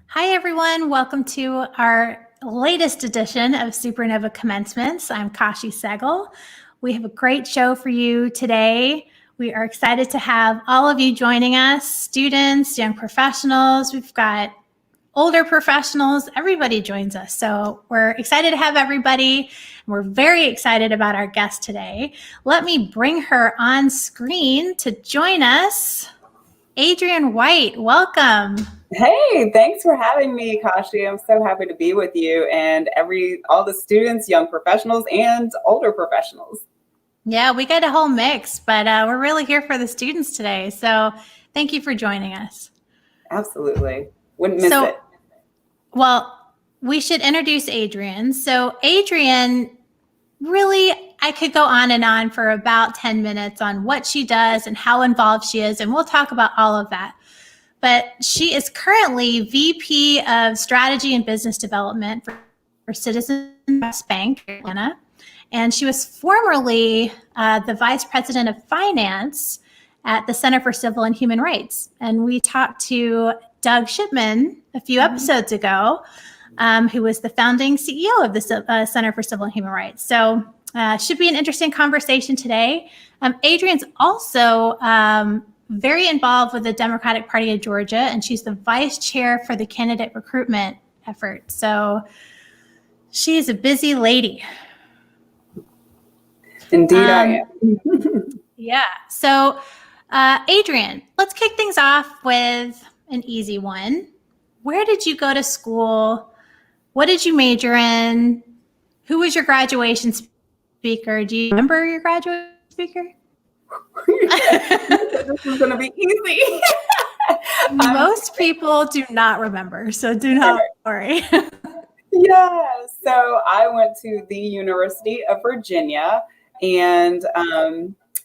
Hi, everyone. Welcome to our latest edition of SuperNova Commencements. I'm Kashi Sehgal. We have a great show for you today. We are excited to have all of you joining us, students, young professionals. We've got older professionals. Everybody joins us. So we're excited to have everybody. We're very excited about our guest today. Let me bring her on screen to join us. Adrienne White, welcome. Hey, thanks for having me, Kashi. I'm so happy to be with you and all the students, young professionals, and older professionals. Yeah, we got a whole mix, but we're really here for the students today. So thank you for joining us. Absolutely. Wouldn't miss it. Well, we should introduce Adrienne. So Adrienne, really, I could go on and on for about 10 minutes on what she does and how involved she is, and we'll talk about all of that. But she is currently VP of Strategy and Business Development for Citizens Bank, Atlanta. And she was formerly the Vice President of Finance at the Center for Civil and Human Rights. And we talked to Doug Shipman a few episodes ago, who was the founding CEO of the Center for Civil and Human Rights. So should be an interesting conversation today. Adrienne's also very involved with the Democratic Party of Georgia, and she's the vice chair for the candidate recruitment effort. So she is a busy lady. Indeed, I am. Yeah. So, Adrienne, let's kick things off with an easy one. Where did you go to school? What did you major in? Who was your graduation speaker? Do you remember your graduation speaker? This is going to be easy. Most people do not remember, so do not worry. Yeah. So I went to the University of Virginia. And,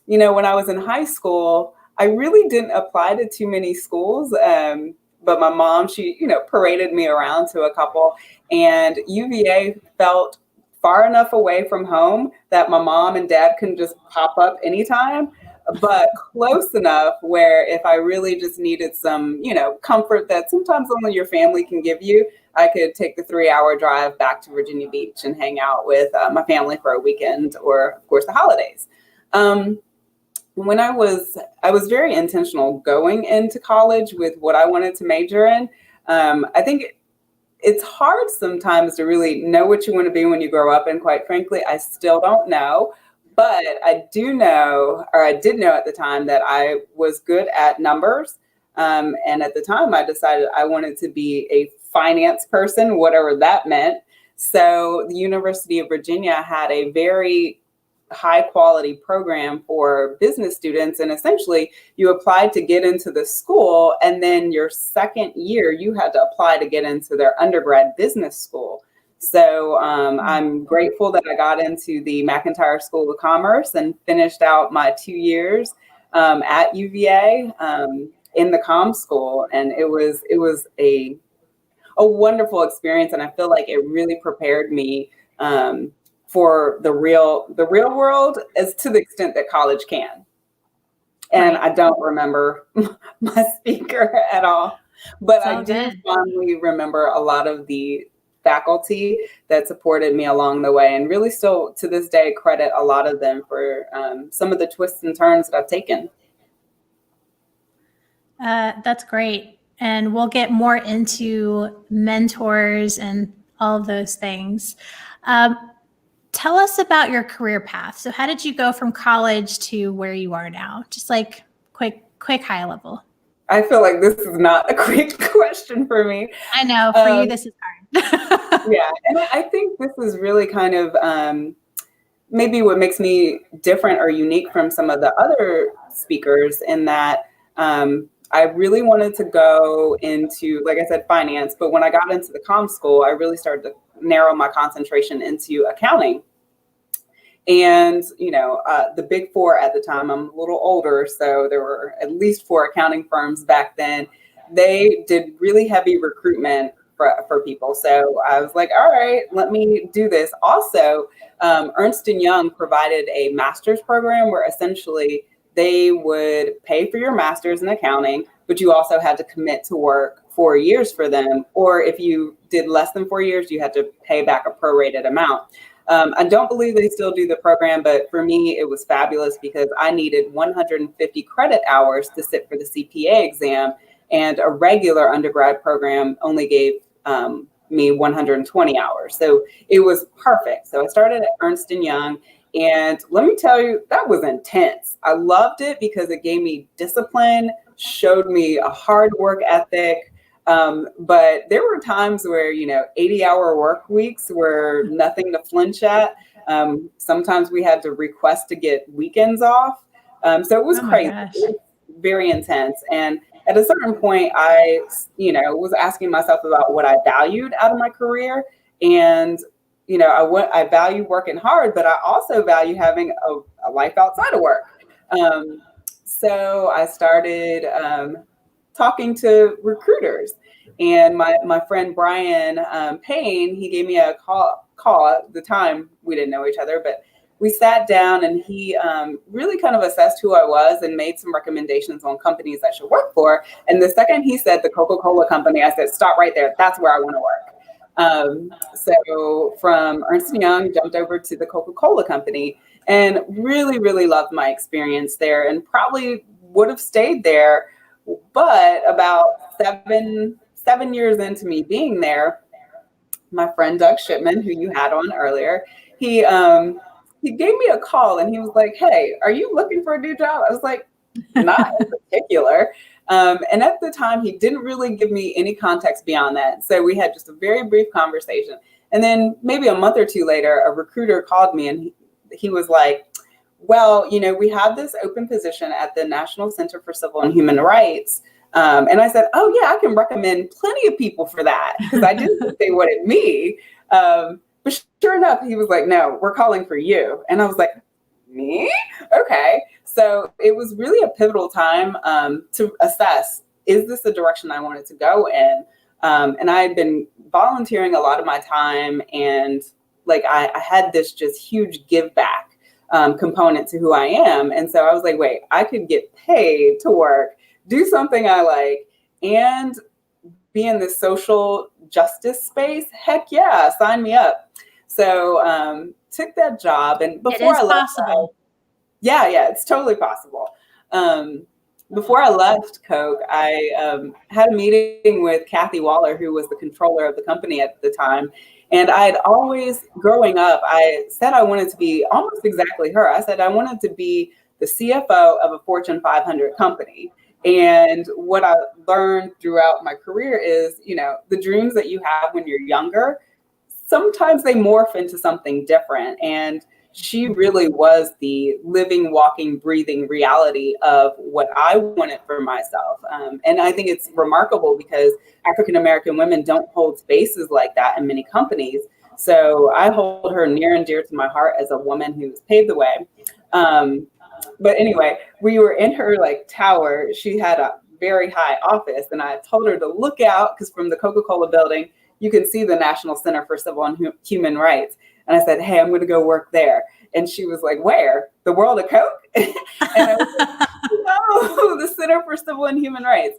when I was in high school, I really didn't apply to too many schools. But my mom, she, paraded me around to a couple. And UVA felt far enough away from home that my mom and dad couldn't just pop up anytime, but close enough where if I really just needed some, comfort that sometimes only your family can give you, I could take the 3-hour drive back to Virginia Beach and hang out with my family for a weekend or, of course, the holidays. When I was very intentional going into college with what I wanted to major in. I think it's hard sometimes to really know what you want to be when you grow up. And quite frankly, I still don't know. But I did know at the time that I was good at numbers. And at the time, I decided I wanted to be a finance person, whatever that meant. So the University of Virginia had a very high quality program for business students. And essentially you applied to get into the school. And then your second year, you had to apply to get into their undergrad business school. So I'm grateful that I got into the McIntire School of Commerce and finished out my 2 years at UVA in the comm school. And it was a wonderful experience. And I feel like it really prepared me for the real world, as to the extent that college can. And I don't remember my speaker at all, but I do fondly remember a lot of the faculty that supported me along the way, and really still to this day credit a lot of them for some of the twists and turns that I've taken. That's great. And we'll get more into mentors and all of those things. Tell us about your career path. So how did you go from college to where you are now? Just like quick high level. I feel like this is not a quick question for me. I know, for you, this is hard. Yeah, and I think this is really kind of maybe what makes me different or unique from some of the other speakers, in that I really wanted to go into, like I said, finance. But when I got into the comm school, I really started to narrow my concentration into accounting. And, the big four at the time, I'm a little older, so there were at least 4 accounting firms back then. They did really heavy recruitment for people. So I was like, all right, let me do this. Also, Ernst & Young provided a master's program where essentially they would pay for your master's in accounting, but you also had to commit to work 4 years for them, or if you did less than 4 years, you had to pay back a prorated amount. I don't believe they still do the program, but for me, it was fabulous because I needed 150 credit hours to sit for the CPA exam, and a regular undergrad program only gave me 120 hours. So it was perfect. So I started at Ernst & Young, and let me tell you, that was intense. I loved it because it gave me discipline, showed me a hard work ethic. But there were times where, 80-hour work weeks were nothing to flinch at. Sometimes we had to request to get weekends off. So it was crazy. It was very intense. And at a certain point, I, was asking myself about what I valued out of my career. And, I value working hard, but I also value having a life outside of work. So I started talking to recruiters, and my friend Brian Payne, he gave me a call. At the time, we didn't know each other, but we sat down, and he really kind of assessed who I was and made some recommendations on companies I should work for. And the second he said the Coca-Cola company, I said, stop right there. That's where I want to work. So from Ernst & Young, jumped over to the Coca-Cola company, and really, really loved my experience there, and probably would have stayed there. But about seven years into me being there, my friend Doug Shipman, who you had on earlier, he gave me a call, and he was like, hey, are you looking for a new job? I was like, not in particular. And at the time, he didn't really give me any context beyond that. So we had just a very brief conversation. And then maybe a month or two later, a recruiter called me, and he was like, well, we have this open position at the National Center for Civil and Human Rights. And I said, oh, yeah, I can recommend plenty of people for that, because I didn't think they wanted me. But sure enough, he was like, no, we're calling for you. And I was like, me? Okay. So it was really a pivotal time to assess, is this the direction I wanted to go in? And I had been volunteering a lot of my time, and I had this just huge give back component to who I am. And so I was like, wait, I could get paid to work, do something I like, and be in this social justice space. Heck yeah, sign me up. So took that job, and before I left, yeah, it's totally possible. Before I left Coke, I had a meeting with Kathy Waller, who was the controller of the company at the time. And I had always, growing up, I said I wanted to be almost exactly her. I said I wanted to be the CFO of a Fortune 500 company. And what I learned throughout my career is, the dreams that you have when you're younger, sometimes they morph into something different. And she really was the living, walking, breathing reality of what I wanted for myself. And I think it's remarkable because African-American women don't hold spaces like that in many companies. So I hold her near and dear to my heart as a woman who's paved the way. But anyway, we were in her tower. She had a very high office, and I told her to look out, because from the Coca-Cola building, you can see the National Center for Civil and Human Rights. And I said, hey, I'm going to go work there. And she was like, where? The World of Coke? And I was like, no, the Center for Civil and Human Rights.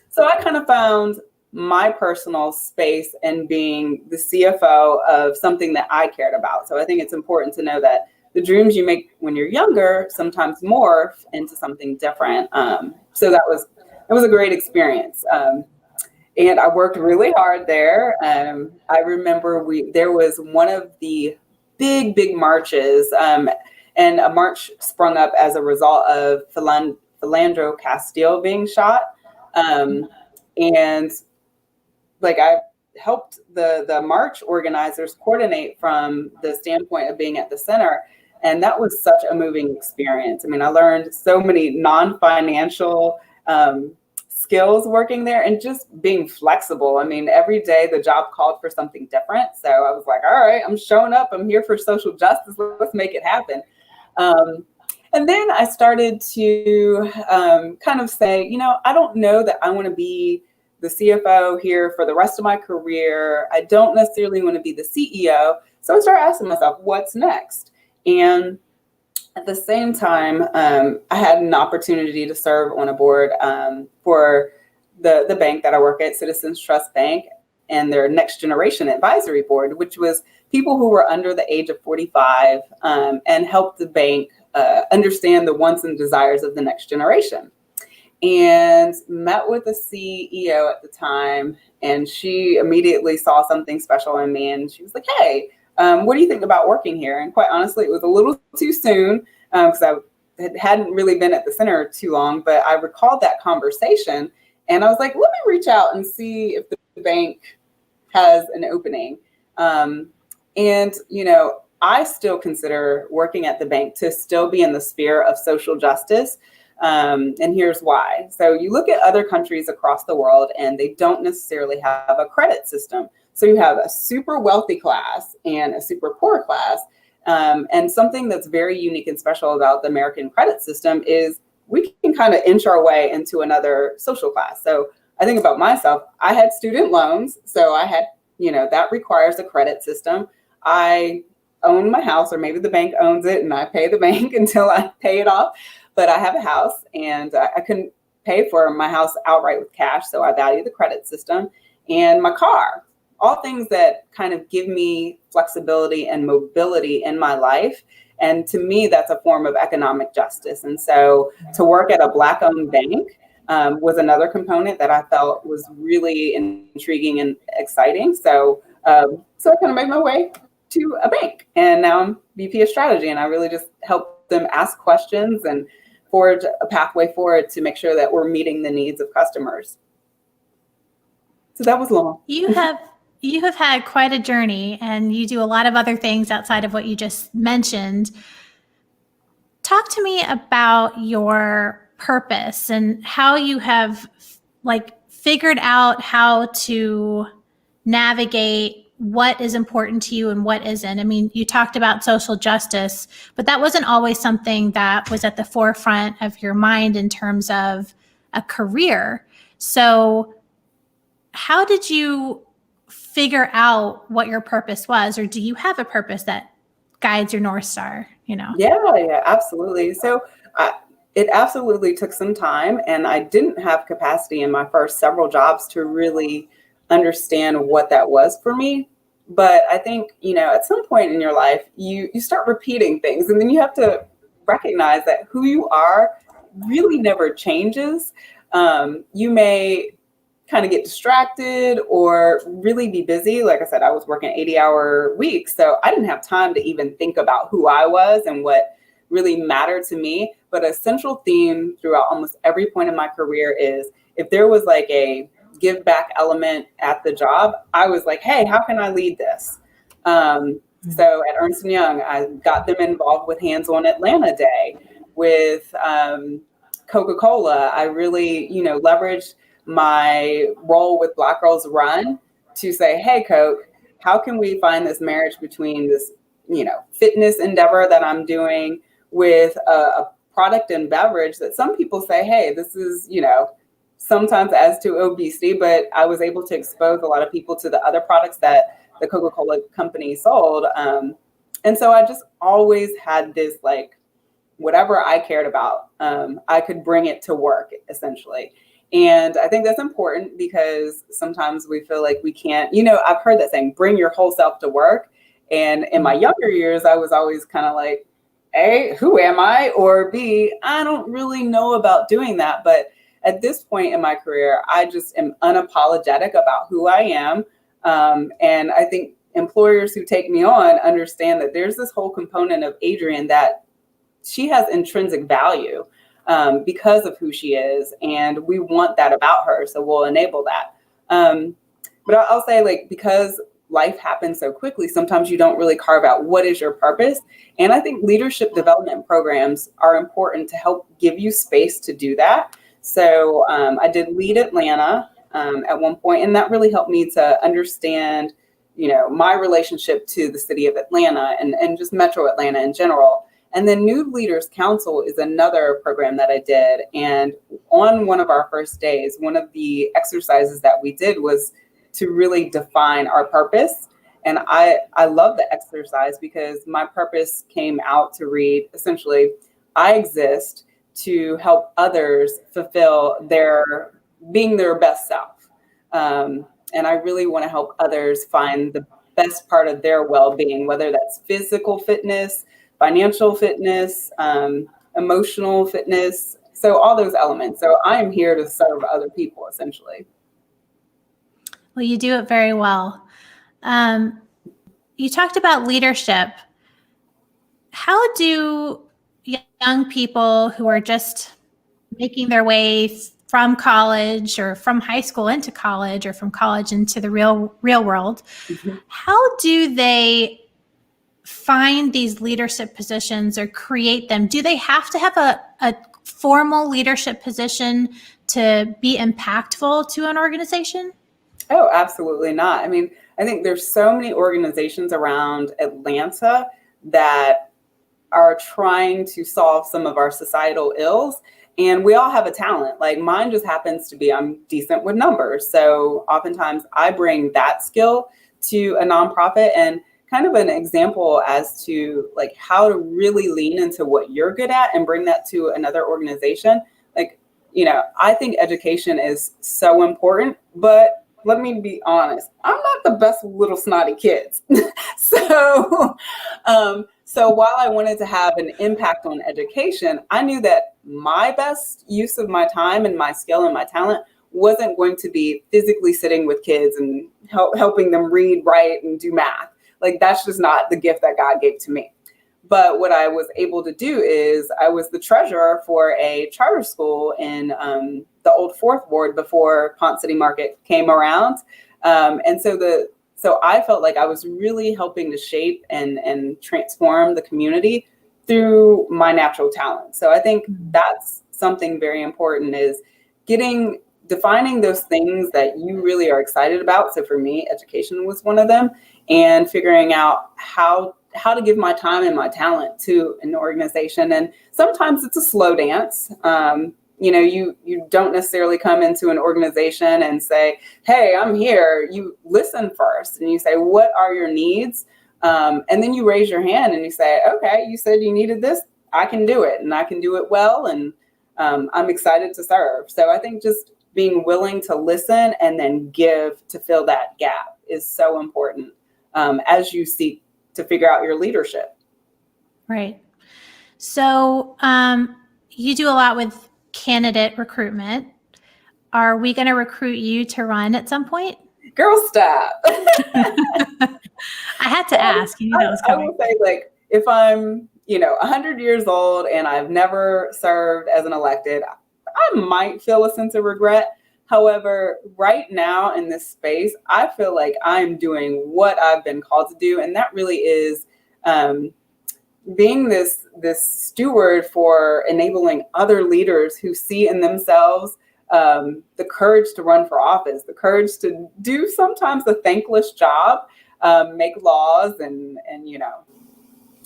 So I kind of found my personal space in being the CFO of something that I cared about. So I think it's important to know that the dreams you make when you're younger sometimes morph into something different. So that was a great experience. And I worked really hard there. I remember there was one of the big marches, and a march sprung up as a result of Philandro Castile being shot. And I helped the march organizers coordinate from the standpoint of being at the center. And that was such a moving experience. I mean, I learned so many non-financial skills working there, and just being flexible. I mean, every day the job called for something different. So I was like, all right, I'm showing up. I'm here for social justice. Let's make it happen. And then I started to kind of say, I don't know that I want to be the CFO here for the rest of my career. I don't necessarily want to be the CEO. So I started asking myself, what's next? And at the same time, I had an opportunity to serve on a board for the bank that I work at, Citizens Trust Bank, and their Next Generation Advisory Board, which was people who were under the age of 45, and helped the bank understand the wants and desires of the next generation. And met with the CEO at the time, and she immediately saw something special in me, and she was like, hey, what do you think about working here? And quite honestly, it was a little too soon, because I hadn't really been at the center too long, but I recalled that conversation, and I was like, let me reach out and see if the bank has an opening. And, you know, I still consider working at the bank to still be in the sphere of social justice. And here's why. So you look at other countries across the world, and they don't necessarily have a credit system. So you have a super wealthy class and a super poor class. And something that's very unique and special about the American credit system is we can kind of inch our way into another social class. So I think about myself, I had student loans. So I had, you know, that requires a credit system. I own my house, or maybe the bank owns it and I pay the bank until I pay it off. But I have a house, and I couldn't pay for my house outright with cash. So I value the credit system, and my car, all things that kind of give me flexibility and mobility in my life. And to me, that's a form of economic justice. And so to work at a Black-owned bank was another component that I felt was really intriguing and exciting. So I kind of made my way to a bank, and now I'm VP of strategy, and I really just help them ask questions and forge a pathway forward to make sure that we're meeting the needs of customers. So that was long. You have had quite a journey, and you do a lot of other things outside of what you just mentioned. Talk to me about your purpose and how you have figured out how to navigate what is important to you and what isn't. I mean, you talked about social justice, but that wasn't always something that was at the forefront of your mind in terms of a career. So how did you figure out what your purpose was, or do you have a purpose that guides your North Star, you know? Yeah, absolutely. So it absolutely took some time, and I didn't have capacity in my first several jobs to really understand what that was for me. But I think, you know, at some point in your life, you start repeating things, and then you have to recognize that who you are really never changes. You may kind of get distracted or really be busy. Like I said, I was working 80-hour weeks, so I didn't have time to even think about who I was and what really mattered to me. But a central theme throughout almost every point in my career is, if there was like a give back element at the job, I was like, hey, how can I lead this? So at Ernst & Young, I got them involved with Hands-on Atlanta Day. With Coca-Cola, I really, you know, leveraged my role with Black Girls Run to say, hey, Coke, how can we find this marriage between this, you know, fitness endeavor that I'm doing with a product and beverage that some people say, hey, this is, you know, sometimes adds to obesity, but I was able to expose a lot of people to the other products that the Coca-Cola company sold. And so I just always had this, like, whatever I cared about, I could bring it to work, essentially. And I think that's important, because sometimes we feel like we can't, you know, I've heard that saying, bring your whole self to work. And in my younger years, I was always kind of like, A, who am I? Or B, I don't really know about doing that. But at this point in my career, I just am unapologetic about who I am. And I think employers who take me on understand that there's this whole component of Adrienne that she has intrinsic value because of who she is. And we want that about her. So we'll enable that. But I'll say, like, because life happens so quickly, sometimes you don't really carve out what is your purpose. And I think leadership development programs are important to help give you space to do that. So I did lead Atlanta at one point, and that really helped me to understand, you know, my relationship to the city of Atlanta and just Metro Atlanta in general. And then New Leaders Council is another program that I did. And on one of our first days, one of the exercises that we did was to really define our purpose. And I love the exercise, because my purpose came out to read, essentially, I exist to help others fulfill their being their best self. And I really want to help others find the best part of their well-being, whether that's physical fitness, financial fitness, emotional fitness. So all those elements. So I'm here to serve other people, essentially. Well, you do it very well. You talked about leadership. How do young people who are just making their way from college or from high school into college or from college into the real world, how do they find these leadership positions or create them? Do they have to have a formal leadership position to be impactful to an organization? Oh, absolutely not. I mean, I think there's so many organizations around Atlanta that are trying to solve some of our societal ills. And we all have a talent. Like mine just happens to be I'm decent with numbers. So oftentimes I bring that skill to a nonprofit, and kind of an example as to like how to really lean into what you're good at and bring that to another organization. Like, I think education is so important, but let me be honest, I'm not the best with little snotty kids. So while I wanted to have an impact on education, I knew that my best use of my time and my skill and my talent wasn't going to be physically sitting with kids and helping them read, write, and do math. Like that's just not the gift that God gave to me. But what I was able to do is I was the treasurer for a charter school in the old Fourth Ward before Ponce City Market came around. So I felt like I was really helping to shape and transform the community through my natural talent. So I think that's something very important, is defining those things that you really are excited about. So for me, education was one of them, and figuring out how to give my time and my talent to an organization. And sometimes it's a slow dance. You don't necessarily come into an organization and say, hey, I'm here. You listen first and you say, what are your needs? And then you raise your hand and you say, okay, you said you needed this. I can do it, and I can do it well. And I'm excited to serve. So I think just being willing to listen and then give to fill that gap is so important as you seek to figure out your leadership. Right. So you do a lot with candidate recruitment. Are we going to recruit you to run at some point? Girl, stop. I had to ask. You knew that was coming. I will say, like, if I'm, 100 years old and I've never served as an elected, I might feel a sense of regret. However, right now in this space, I feel like I'm doing what I've been called to do. And that really is being this steward for enabling other leaders who see in themselves the courage to run for office, the courage to do sometimes a thankless job, make laws and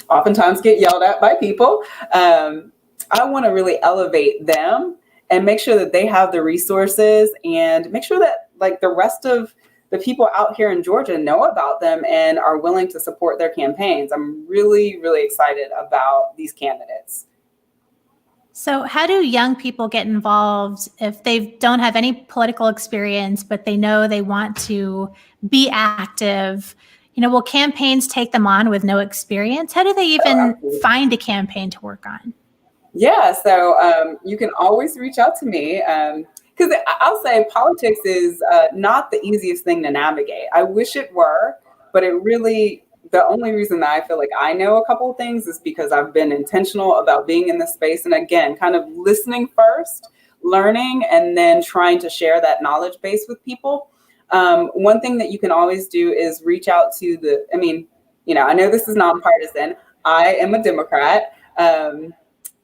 oftentimes get yelled at by people. I want to really elevate them and make sure that they have the resources, and make sure that like the rest of the people out here in Georgia know about them and are willing to support their campaigns. I'm really, really excited about these candidates. So how do young people get involved if they don't have any political experience, but they know they want to be active? Will campaigns take them on with no experience? How do they even find a campaign to work on? Yeah, so you can always reach out to me, because I'll say politics is not the easiest thing to navigate. I wish it were, but the only reason that I feel like I know a couple of things is because I've been intentional about being in this space. And again, kind of listening first, learning, and then trying to share that knowledge base with people. One thing that you can always do is reach out to I know this is nonpartisan. I am a Democrat.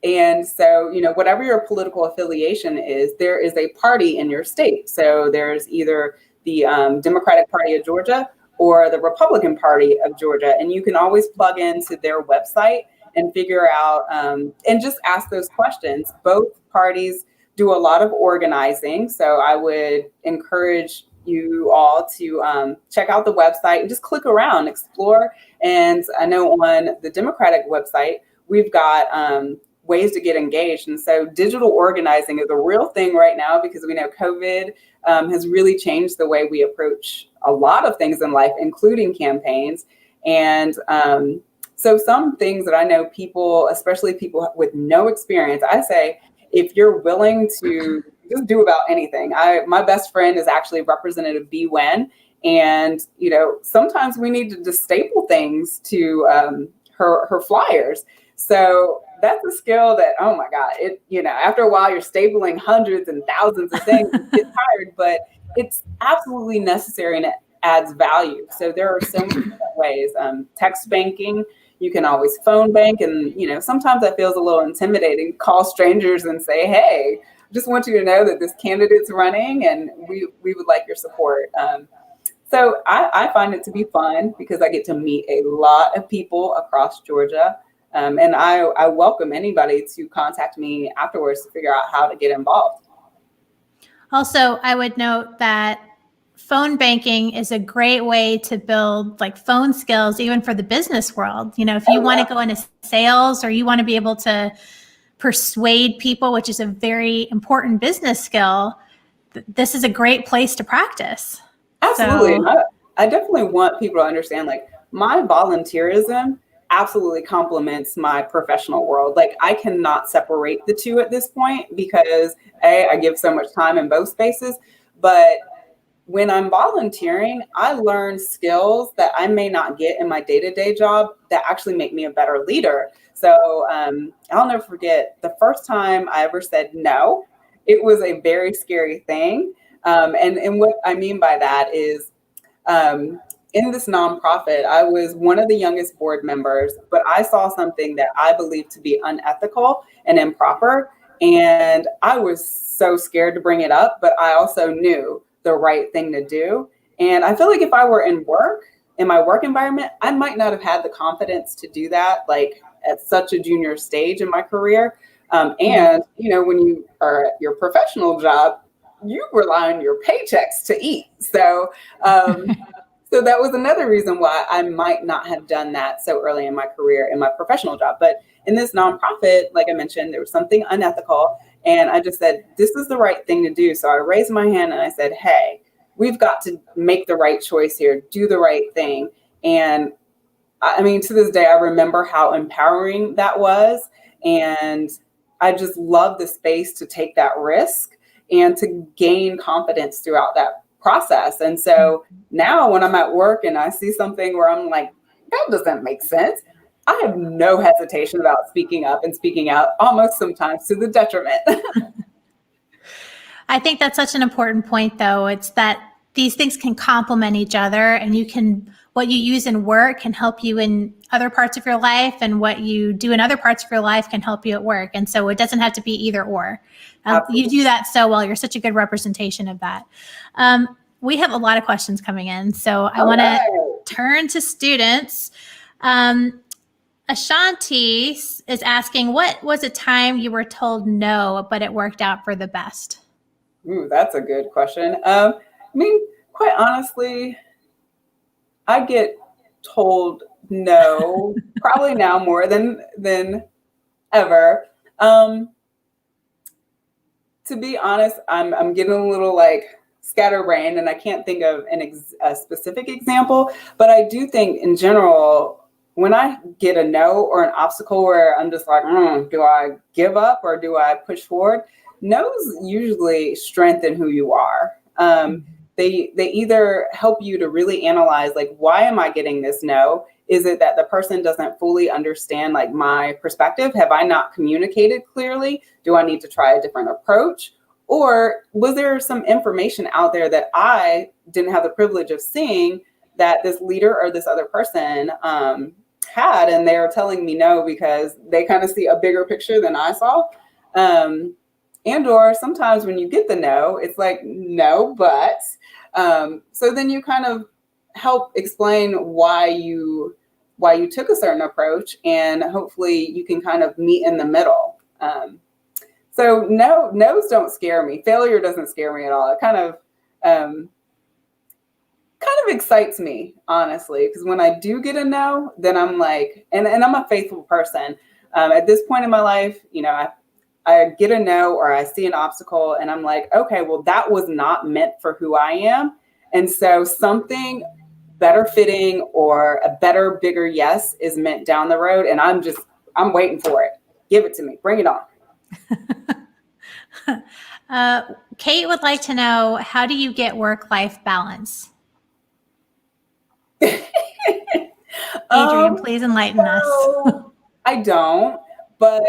And so, whatever your political affiliation is, there is a party in your state. So there's either the Democratic Party of Georgia or the Republican Party of Georgia. And you can always plug into their website and figure out and just ask those questions. Both parties do a lot of organizing. So I would encourage you all to check out the website and just click around, explore. And I know on the Democratic website, we've got ways to get engaged. And so digital organizing is a real thing right now, because we know COVID has really changed the way we approach a lot of things in life, including campaigns. And so some things that I know people, especially people with no experience, I say, if you're willing to just do about anything. My best friend is actually Representative B. Wen. And, sometimes we need to just staple things to her flyers. So that's a skill that, oh my God, after a while you're stapling hundreds and thousands of things, you get tired, but it's absolutely necessary and it adds value. So there are so many different ways. Text banking, you can always phone bank. And, sometimes that feels a little intimidating. Call strangers and say, hey, just want you to know that this candidate's running and we would like your support. So I find it to be fun because I get to meet a lot of people across Georgia. And I welcome anybody to contact me afterwards to figure out how to get involved. Also, I would note that phone banking is a great way to build like phone skills, even for the business world. If you want to go into sales or you want to be able to persuade people, which is a very important business skill, this is a great place to practice. Absolutely. So, I definitely want people to understand, like, my volunteerism absolutely complements my professional world. Like, I cannot separate the two at this point because I give so much time in both spaces. But when I'm volunteering, I learn skills that I may not get in my day-to-day job that actually make me a better leader. So I'll never forget the first time I ever said no. It was a very scary thing. And what I mean by that is, in this nonprofit, I was one of the youngest board members, but I saw something that I believed to be unethical and improper. And I was so scared to bring it up, but I also knew the right thing to do. And I feel like if I were in my work environment, I might not have had the confidence to do that, like at such a junior stage in my career. And, when you are at your professional job, you rely on your paychecks to eat. So, so that was another reason why I might not have done that so early in my career in my professional job. But in this nonprofit, like I mentioned, there was something unethical. And I just said, this is the right thing to do. So I raised my hand and I said, hey, we've got to make the right choice here, do the right thing. And I mean, to this day, I remember how empowering that was. And I just love the space to take that risk and to gain confidence throughout that process. And so now when I'm at work and I see something where I'm like, that doesn't make sense, I have no hesitation about speaking up and speaking out, almost sometimes to the detriment. I think that's such an important point, though. It's that these things can complement each other, and what you use in work can help you in other parts of your life, and what you do in other parts of your life can help you at work. And so it doesn't have to be either or. You do that so well. You're such a good representation of that. We have a lot of questions coming in, so I want to turn to students. Ashanti is asking, what was a time you were told no, but it worked out for the best? Ooh, that's a good question. I mean, quite honestly, I get told no, probably now more than ever. To be honest, I'm getting a little like scatterbrained, and I can't think of a specific example. But I do think, in general, when I get a no or an obstacle where I'm just like, do I give up or do I push forward? No's usually strengthen who you are. They either help you to really analyze, like, why am I getting this no? Is it that the person doesn't fully understand, like, my perspective? Have I not communicated clearly? Do I need to try a different approach? Or was there some information out there that I didn't have the privilege of seeing that this leader or this other person had, and they were telling me no because they kind of see a bigger picture than I saw? And or sometimes when you get the no, it's like, no, but. So then you kind of help explain why you took a certain approach, and hopefully you can kind of meet in the middle. So no's don't scare me. Failure doesn't scare me at all. It kind of excites me, honestly, because when I do get a no, then I'm like, and I'm a faithful person. At this point in my life, I get a no or I see an obstacle and I'm like, okay, well, that was not meant for who I am. And so something better fitting or a better, bigger yes is meant down the road. And I'm waiting for it. Give it to me. Bring it on. Kate would like to know, how do you get work-life balance? Adrienne, please enlighten us. I don't, but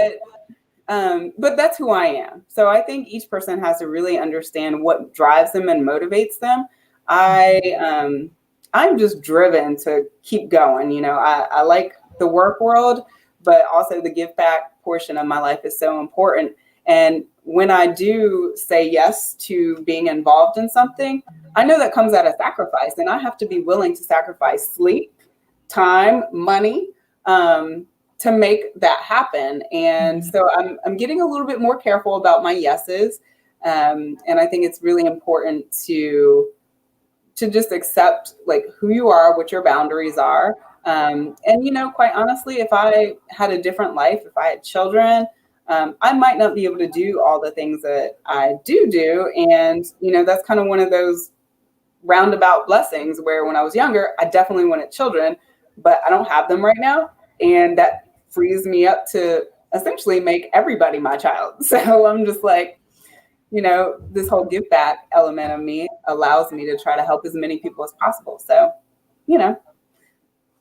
that's who I am. So I think each person has to really understand what drives them and motivates them. I'm just driven to keep going. I like the work world, but also the give back portion of my life is so important. And when I do say yes to being involved in something, I know that comes at a sacrifice, and I have to be willing to sacrifice sleep, time, money, to make that happen. And so I'm getting a little bit more careful about my yeses. And I think it's really important to just accept like who you are, what your boundaries are. And, quite honestly, if I had a different life, if I had children, I might not be able to do all the things that I do. And, that's kind of one of those roundabout blessings where when I was younger, I definitely wanted children, but I don't have them right now. And that frees me up to essentially make everybody my child. So I'm just like, this whole give back element of me allows me to try to help as many people as possible. So,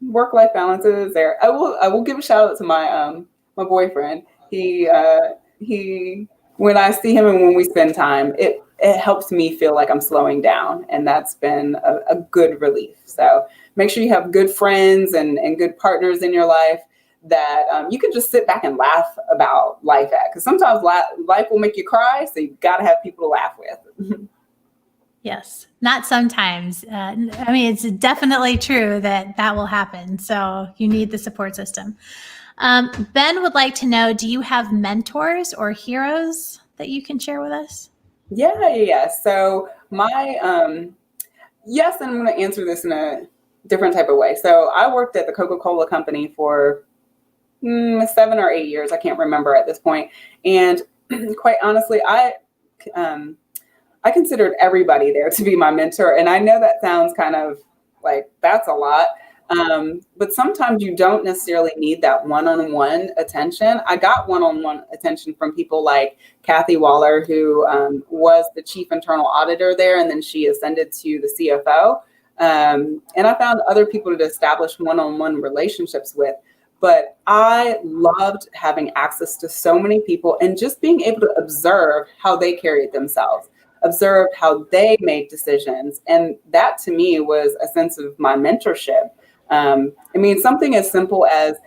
work-life balance is there. I will give a shout out to my my boyfriend. He when I see him and when we spend time, it helps me feel like I'm slowing down, and that's been a good relief. So make sure you have good friends and good partners in your life that you can just sit back and laugh about life at, because sometimes life will make you cry, so you got to have people to laugh with. Yes, not sometimes. It's definitely true that will happen. So you need the support system. Ben would like to know, do you have mentors or heroes that you can share with us? Yeah. So my, yes, and I'm going to answer this in a different type of way. So I worked at the Coca-Cola company for 7 or 8 years. I can't remember at this point. And quite honestly, I considered everybody there to be my mentor. And I know that sounds kind of like that's a lot. But sometimes you don't necessarily need that one-on-one attention. I got one-on-one attention from people like Kathy Waller, who was the chief internal auditor there, and then she ascended to the CFO. And I found other people to establish one-on-one relationships with. But I loved having access to so many people and just being able to observe how they carried themselves, observe how they made decisions. And that to me was a sense of my mentorship. Something as simple as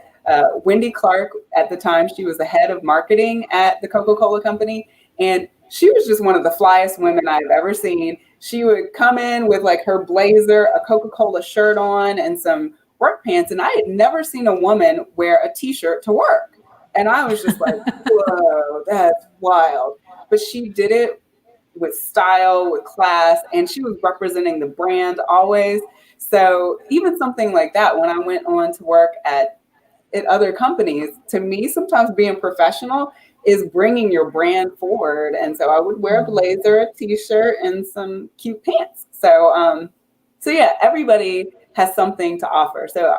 Wendy Clark, at the time, she was the head of marketing at the Coca-Cola company. And she was just one of the flyest women I've ever seen. She would come in with like her blazer, a Coca-Cola shirt on, and some work pants. And I had never seen a woman wear a t-shirt to work. And I was just like, whoa, that's wild. But she did it with style, with class, and she was representing the brand always. So even something like that, when I went on to work at other companies, to me, sometimes being professional is bringing your brand forward. And so I would wear a blazer, a t-shirt, and some cute pants. So yeah, everybody has something to offer. So,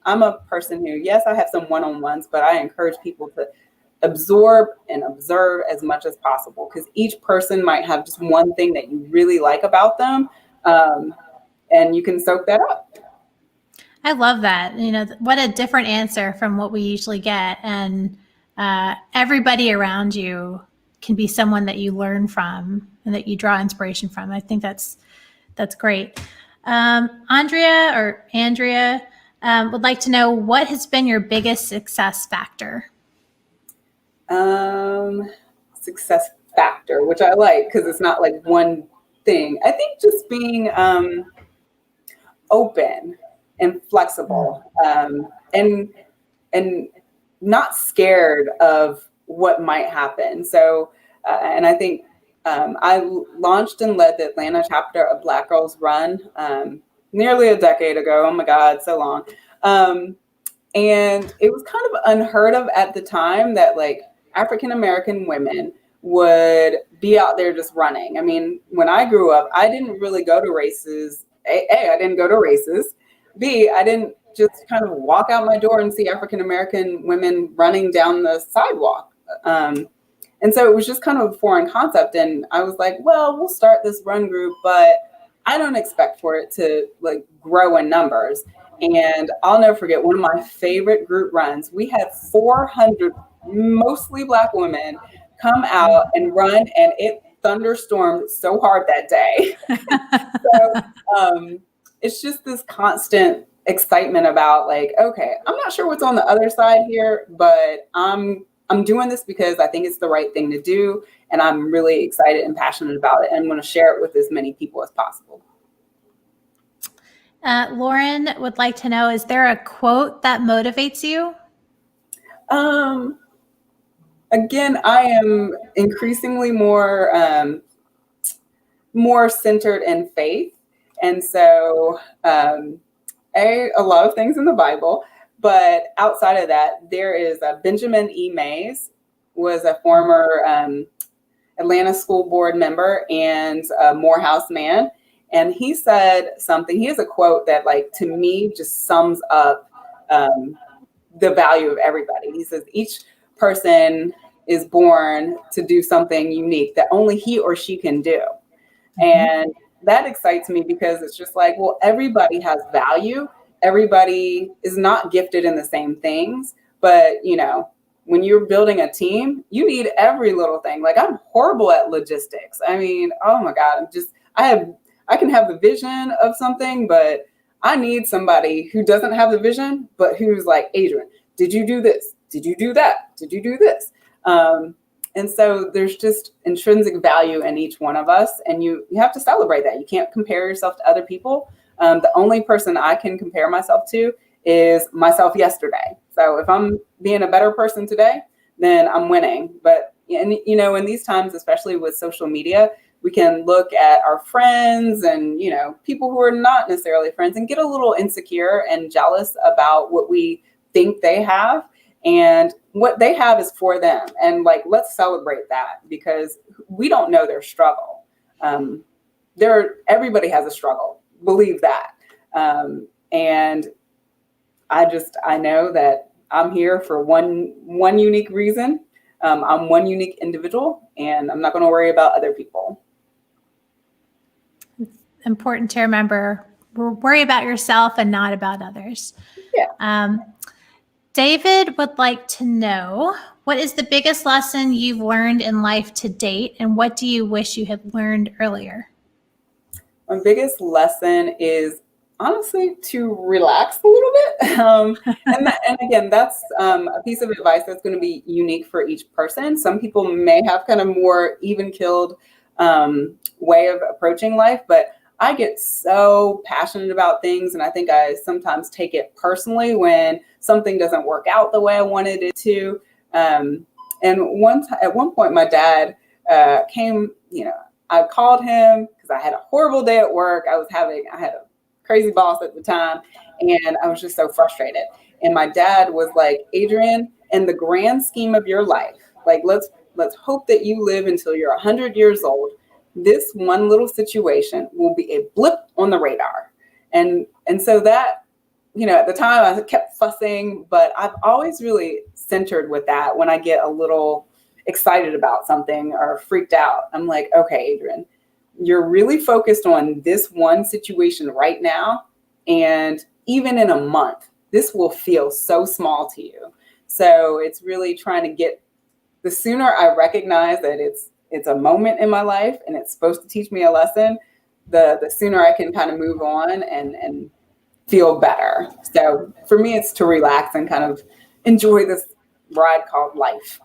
I'm a person who, yes, I have some one-on-ones, but I encourage people to absorb and observe as much as possible, because each person might have just one thing that you really like about them, and you can soak that up. I love that. What a different answer from what we usually get. And everybody around you can be someone that you learn from and that you draw inspiration from. I think that's great. Andrea would like to know, what has been your biggest success factor? Success factor, which I like, because it's not like one thing. I think just being open and flexible, and not scared of what might happen. So, and I think I launched and led the Atlanta chapter of Black Girls Run nearly a decade ago. Oh my God, so long. And it was kind of unheard of at the time that like African American women would be out there just running. I mean, when I grew up, I didn't really go to races. I didn't go to races. B, I didn't just kind of walk out my door and see African American women running down the sidewalk. And so it was just kind of a foreign concept. And I was like, well, we'll start this run group, but I don't expect for it to like grow in numbers. And I'll never forget one of my favorite group runs. We had 400 mostly Black women come out and run, and it thunderstormed so hard that day. So it's just this constant excitement about like, okay, I'm not sure what's on the other side here, but I'm doing this because I think it's the right thing to do, and I'm really excited and passionate about it, and I'm going to share it with as many people as possible. Lauren would like to know, is there a quote that motivates you? Again, I am increasingly more centered in faith. And so a lot of things in the Bible, but outside of that, there is Benjamin E. Mays, was a former Atlanta school board member and a Morehouse man. And he said something, he has a quote that like, to me, just sums up the value of everybody. He says, each person is born to do something unique that only he or she can do. Mm-hmm. And that excites me because it's just like, well, everybody has value. Everybody is not gifted in the same things, but you know, when you're building a team, you need every little thing. Like I'm horrible at logistics. I mean, oh my God, I can have the vision of something, but I need somebody who doesn't have the vision, but who's like, Adrienne, did you do this? Did you do that? Did you do this? And so there's just intrinsic value in each one of us, and you have to celebrate that. You can't compare yourself to other people. The only person I can compare myself to is myself yesterday. So if I'm being a better person today, then I'm winning. But and you know, in these times, especially with social media, we can look at our friends and, you know, people who are not necessarily friends and get a little insecure and jealous about what we think they have. And what they have is for them. And like, let's celebrate that because we don't know their struggle. Everybody has a struggle, believe that. And I know that I'm here for one unique reason. I'm one unique individual, and I'm not going to worry about other people. It's important to remember, worry about yourself and not about others. Yeah. David would like to know, what is the biggest lesson you've learned in life to date, and what do you wish you had learned earlier? My biggest lesson is honestly to relax a little bit. And again, that's a piece of advice that's going to be unique for each person. Some people may have kind of more even-keeled way of approaching life, but I get so passionate about things, and I think I sometimes take it personally when something doesn't work out the way I wanted it to. And at one point, my dad came. You know, I called him because I had a horrible day at work. I had a crazy boss at the time, and I was just so frustrated. And my dad was like, Adrienne, in the grand scheme of your life, like let's hope that you live until you're 100 years old. This one little situation will be a blip on the radar. And so that, you know, at the time I kept fussing, but I've always really centered with that when I get a little excited about something or freaked out. I'm like, okay, Adrienne, you're really focused on this one situation right now. And even in a month, this will feel so small to you. So it's really trying to get, the sooner I recognize that it's a moment in my life and it's supposed to teach me a lesson, the sooner I can kind of move on and feel better. So for me, it's to relax and kind of enjoy this ride called life.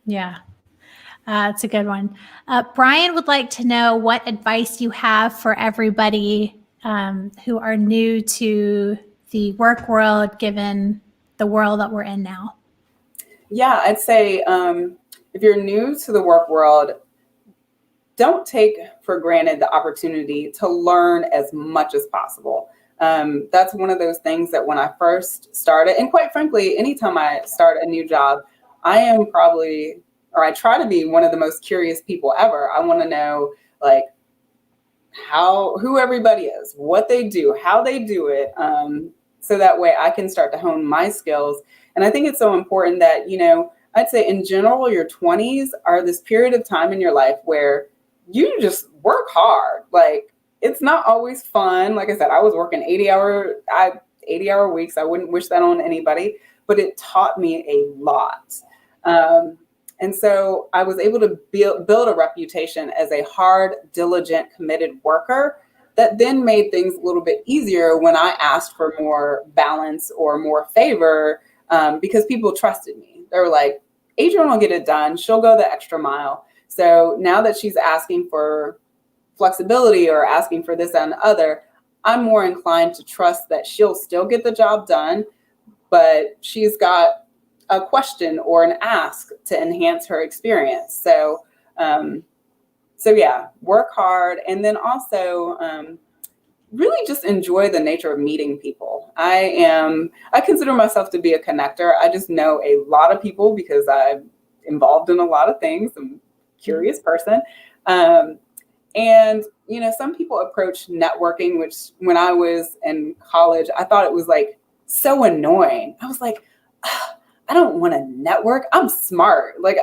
Yeah, it's a good one. Brian would like to know what advice you have for everybody who are new to the work world, given the world that we're in now. Yeah, I'd say if you're new to the work world, don't take for granted the opportunity to learn as much as possible. That's one of those things that when I first started, and quite frankly, anytime I start a new job, I am probably, or I try to be one of the most curious people ever. I want to know like who everybody is, what they do, how they do it. So that way I can start to hone my skills. And I think it's so important that, I'd say in general, your 20s are this period of time in your life where you just work hard. Like, it's not always fun. Like I said, I was working 80-hour weeks. I wouldn't wish that on anybody, but it taught me a lot. And so I was able to build a reputation as a hard, diligent, committed worker that then made things a little bit easier when I asked for more balance or more favor, because people trusted me. They were like, Adrienne will get it done. She'll go the extra mile. So now that she's asking for flexibility or asking for this and the other, I'm more inclined to trust that she'll still get the job done, but she's got a question or an ask to enhance her experience. So yeah, work hard. And then also really just enjoy the nature of meeting people. I consider myself to be a connector. I just know a lot of people because I'm involved in a lot of things. I'm a curious person. And, some people approach networking, which when I was in college, I thought it was like so annoying. I was like, I don't want to network. I'm smart. Like,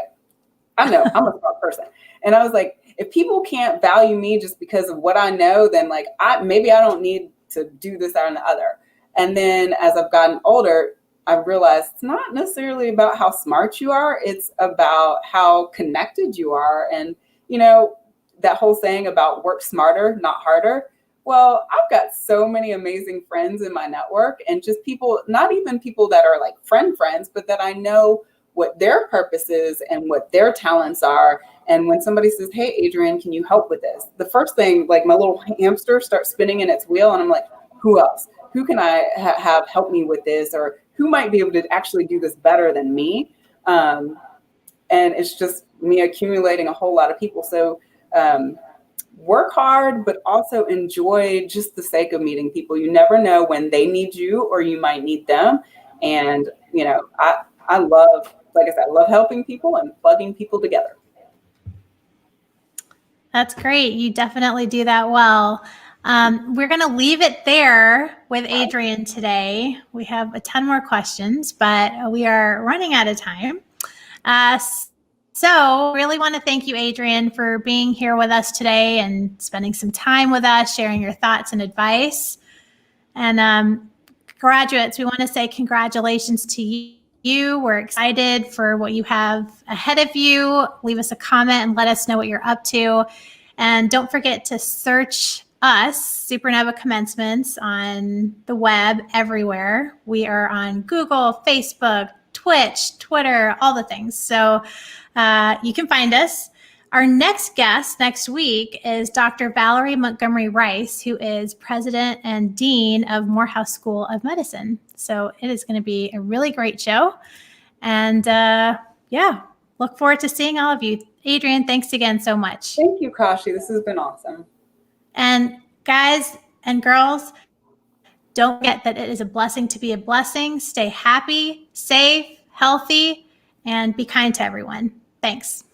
I know I'm a smart person. And I was like, if people can't value me just because of what I know, then like maybe I don't need to do this, that, and the other. And then as I've gotten older, I've realized it's not necessarily about how smart you are. It's about how connected you are. And, that whole saying about work smarter, not harder. Well, I've got so many amazing friends in my network, and just people, not even people that are like friends, but that I know what their purpose is and what their talents are. And when somebody says, hey, Adrienne, can you help with this? The first thing, like my little hamster starts spinning in its wheel, and I'm like, who else? Who can I have help me with this? Or who might be able to actually do this better than me? And it's just me accumulating a whole lot of people. So work hard, but also enjoy just the sake of meeting people. You never know when they need you or you might need them. And, I love, like I said, I love helping people and plugging people together. That's great. You definitely do that well. We're going to leave it there with Adrienne today. We have a ton more questions, but we are running out of time. So really want to thank you, Adrienne, for being here with us today and spending some time with us, sharing your thoughts and advice. And graduates, we want to say congratulations to you. We're excited for what you have ahead of you. Leave us a comment and let us know what you're up to. And don't forget to search us, SuperNova Commencements, on the web everywhere. We are on Google, Facebook, Twitch, Twitter, all the things. So you can find us. Our next guest next week is Dr. Valerie Montgomery Rice, who is president and dean of Morehouse School of Medicine. So it is going to be a really great show. And look forward to seeing all of you. Adrienne, thanks again so much. Thank you, Kashi. This has been awesome. And guys and girls, don't forget that it is a blessing to be a blessing. Stay happy, safe, healthy, and be kind to everyone. Thanks.